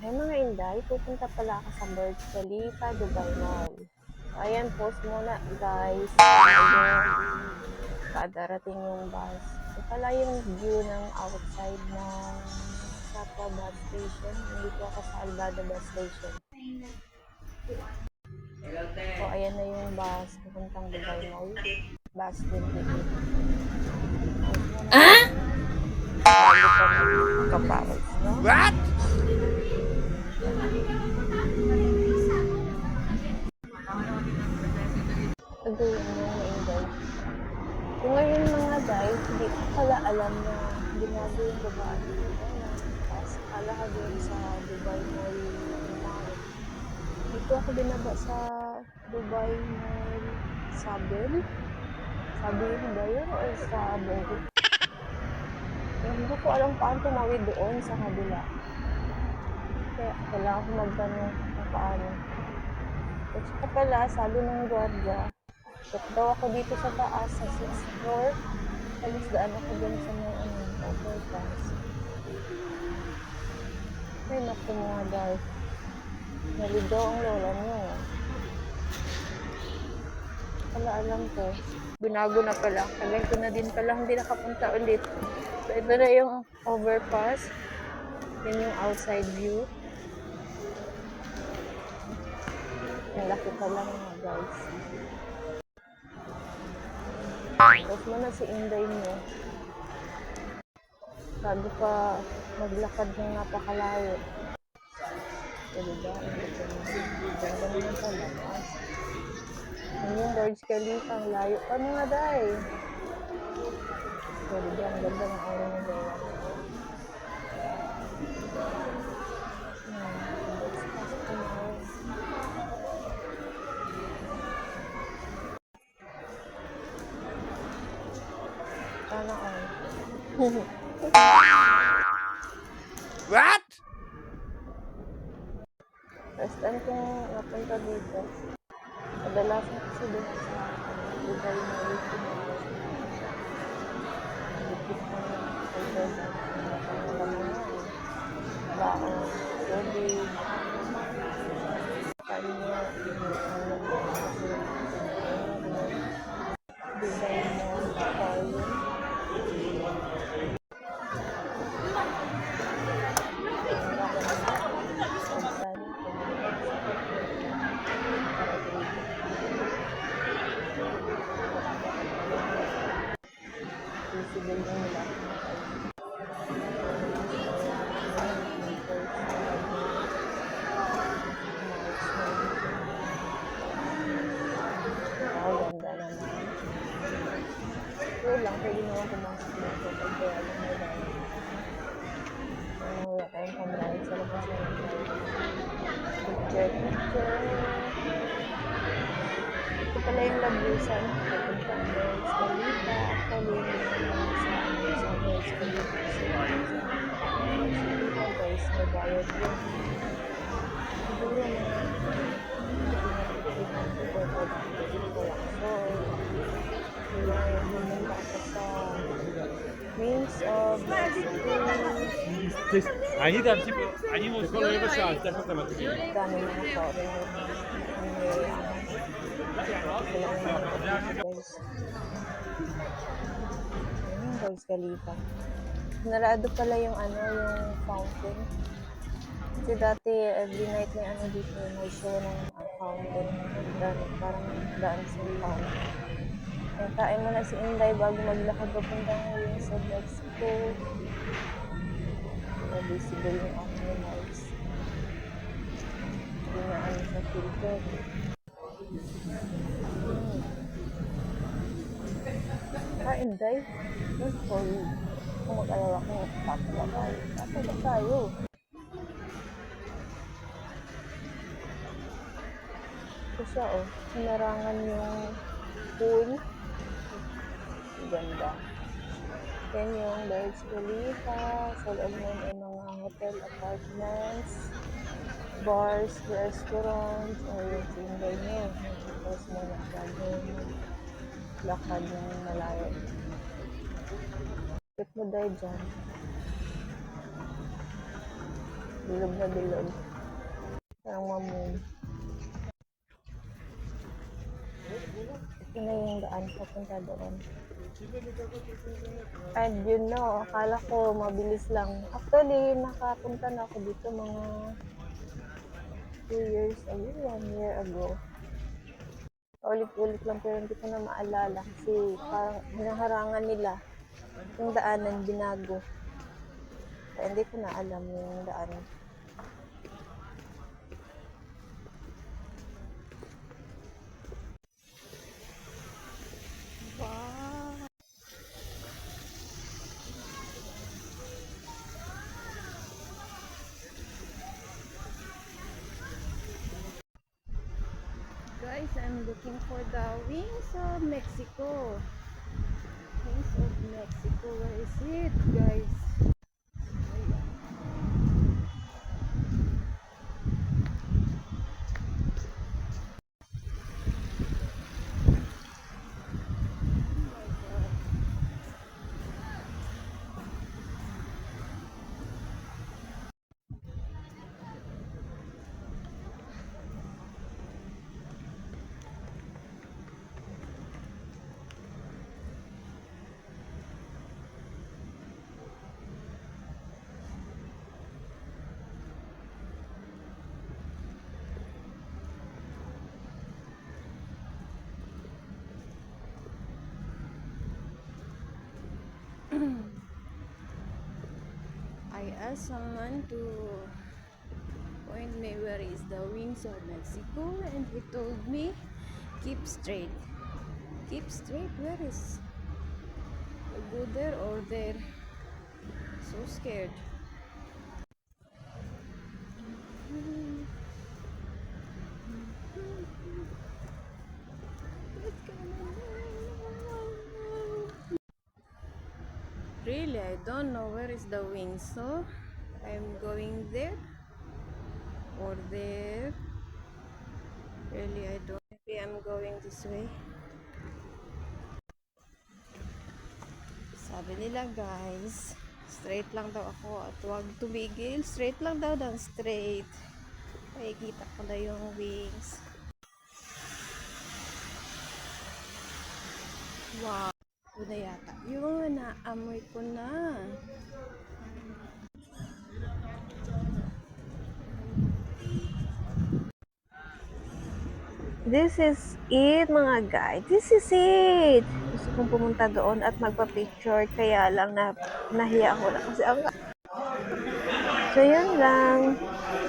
Ay mga Inday, pupunta pala ako sa Burj Khalifa, Dubai Mall. So, ayan, post muna guys. Kadarating yung bus. Ito pala yung view ng outside ng Satwa bus station. Nandito ako sa Albada bus station. So, ayan na yung bus pupuntang Dubai Mall. Bus 28. Ah? Bago pa magkapawis, no? What? Agayin mo Inday. So ngayon mga guys, hindi ko pala alam na binago yung babae dito na tapos kala ka din sa Dubai Mall. Dito ako binaba sa Dubai Mall Sabel. Sabi ba yun o sa Bongkot? Hindi ko alam paano tumawid doon sa kabila. Kaya kailangan ko magtanong kung paano. At saka pala, sabi ng guardia, check daw ako dito sa taas sa 6th floor. Alis daan ako dun sa may overpass. Ay, naku mga guys. Naligaw ang lola niyo. Wala alam ko. Binago na pala. Tagal ko na din pala hindi nakapunta ulit. So, ito na yung overpass. Yan yung outside view. Ang laki pala mga guys. Tapos mo na si Inday mo. Bago pa maglakad ng napakalayo. So, diba? Ganda naman pala. Ang yung Burj Khalifa, ang layo pa mga day. So, diba? Ang ganda ng araw ng day. Sana all. What? First time kong napunta dito. Kadalasan kasi din sa Dubai na waiting. Dikit ko na order na naman baon, tubig, kanya, Dubai Mall, Aquarium. Lang, pwede naman pumasok dito pag kaya lang may dahil. Wala tayong pambayad sa labas na picture. Ito pala yung labusan. Pupunta ang Burj Khalifa. Actually, hindi naman sa Burj Khalifa. Guys, may bayad yun. Siguro na means of 아니 담지 아니 뭐 서로 해봤자 안 짝꿍 같은 게. dami mga foreigner guys. Yung Burj Khalifa. Narado pala yung yung fountain. Kasi dati every night may dito, may show ng fountain. Parang daan sa fountain. Kaya kain mo na si Inday bago maglakad papuntang yung sa Mexico. Na-visible yung aking eyes. Hindi na sa filter. Inday, just for you. Kung mag-alala ko, tatala tayo. Tatala tayo. Ito siya, hinarangan yung pool. Ganda. Then yung Burj Khalifa, sa loob nun ay mga hotel apartments, bars, restaurants, or yung single nyo. Tapos muna bago lakad ng malayo. Check mo dahil dyan. Bilog na bilog. Parang mamon. Ito na yung daan papunta doon. And you know, akala ko mabilis lang. Actually, nakapunta na ako dito mga 2 years ago, 1 year ago. Ulit-ulit lang pero hindi ko na maalala kasi parang hinaharangan nila yung daanan binago. Kaya hindi ko na alam yung daan. Wow! Guys, I'm looking for the wings of Mexico. Wings of Mexico, where is it, guys? I asked someone to point me where is the wings of Mexico, and he told me keep straight. Keep straight, where is? Go there or there? So scared. Really, I don't know where is the wings, so I'm going there or there. Really, I don't. Maybe I'm going this way. Sabi nila guys, straight lang daw ako at huwag tumigil. Straight lang daw, dan straight. Makikita ko na yung wings. Wow. Ito na yata. Yun, naamoy ko na. This is it, mga guys. This is it. Gusto kong pumunta doon at magpa-picture. Kaya lang nahiya ako na kasi ang... So, yun lang.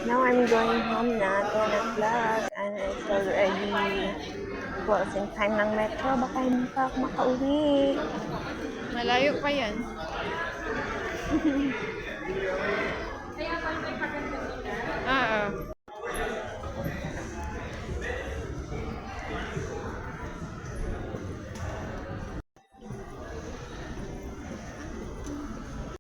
Now, I'm going home na. 10 o'clock. And it's already closing time ng metro. Baka hindi pa ako makauwi. Malayo pa yan.